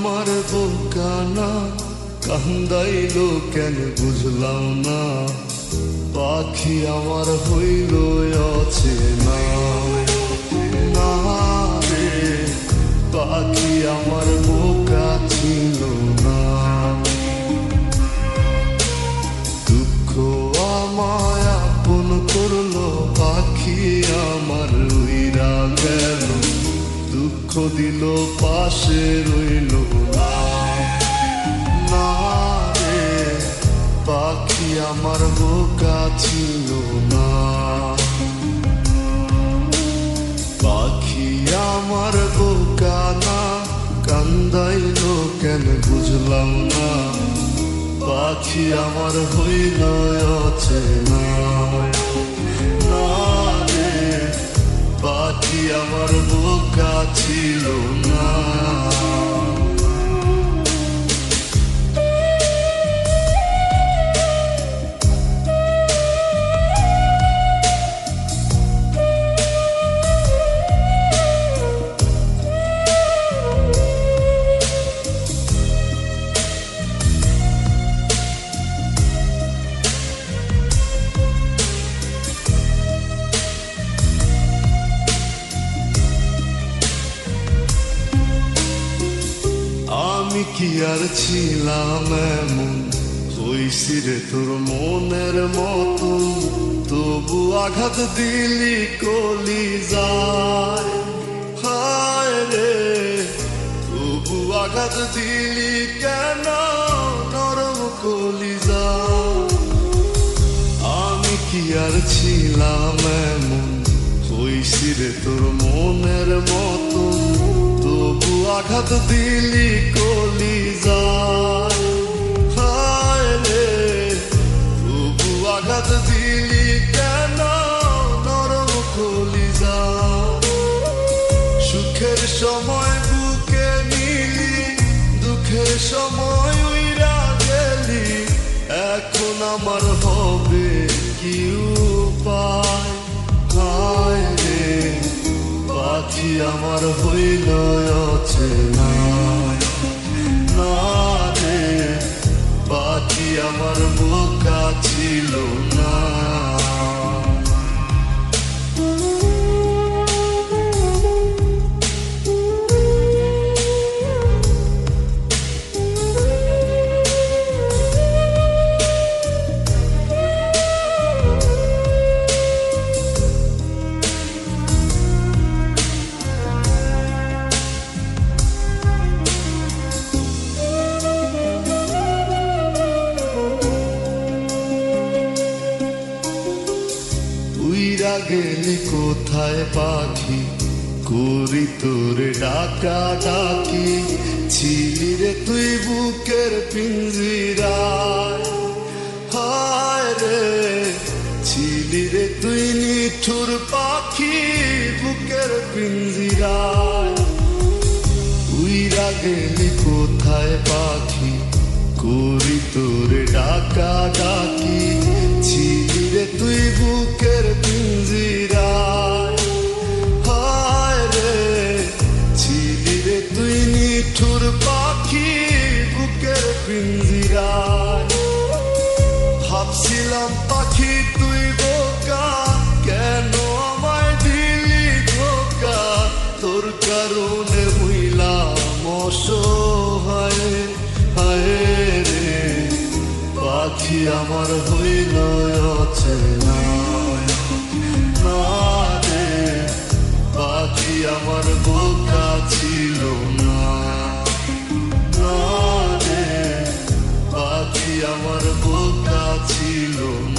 আমার বোকানা কান্দাইলো কেন বুঝলাম না, পাখি আমার হইল অচেনা। না রে পাখি আমার বোকা ছিল না, দুঃখ আমায় আপন করলো, পাখি আমার উইরা গেল, দুঃখ দিল পাশে রইল না। না রে পাখি আমার বোকা ছিল না, পাখি আমার বোকা না কান্দাইলো কেন বুঝলাম না, পাখি আমার হইল অচেনা। না রে পাখি আমার বোকা ছিল না। আমি কি আর ছিলাম এমন, হইছি রে তোর মনের মতন, তবু আঘাত দিলি কলিজায়। হায় রে তবু আঘাত দিলি কেন নরম কলিজায়। আমি কি আর ছিলাম এমন, হইছি রে তোর মনের মতন, তবু আঘাত দিলি কলিজায়। হায় রে তবু আঘাত দিলি কেন নরম কলিজায়। সুখের সময় বুকে নিলি, দুঃখের সময় উইরা গেলি, এখন আমার হবে কি উপায়। হায় রে পাখি আমার হইল অচেনা। না রে পাখি আমার বোকা ছিল না। উইরা গেলি কোথায় পাখি, করি তোরে ডাকা ডাকি, ছিলি রে তুই বুকের পিঞ্জিরায়। হায় রে ছিলি রে তুই নিঠুর পাখি বুকের পিঞ্জিরায়। উইরা গেলি কোথায় পাখি, করি তোরে ডাকা ডাকি, ছিলি রে তুই বুকের পিঞ্জিরায়। হায় রে ছিলি রে তুই নিঠুর পাখি বুকের পিঞ্জিরায়। ভাবছিলাম পাখি তুই বোকা, কেন আমায় দিলি ধোকা, তোর কারণে হইলাম অসহায়। হায় রে পাখি আমার হইল অচেনা। না রে পাখি আমার বোকা ছিল না। না রে পাখি আমার বোকা ছিল না।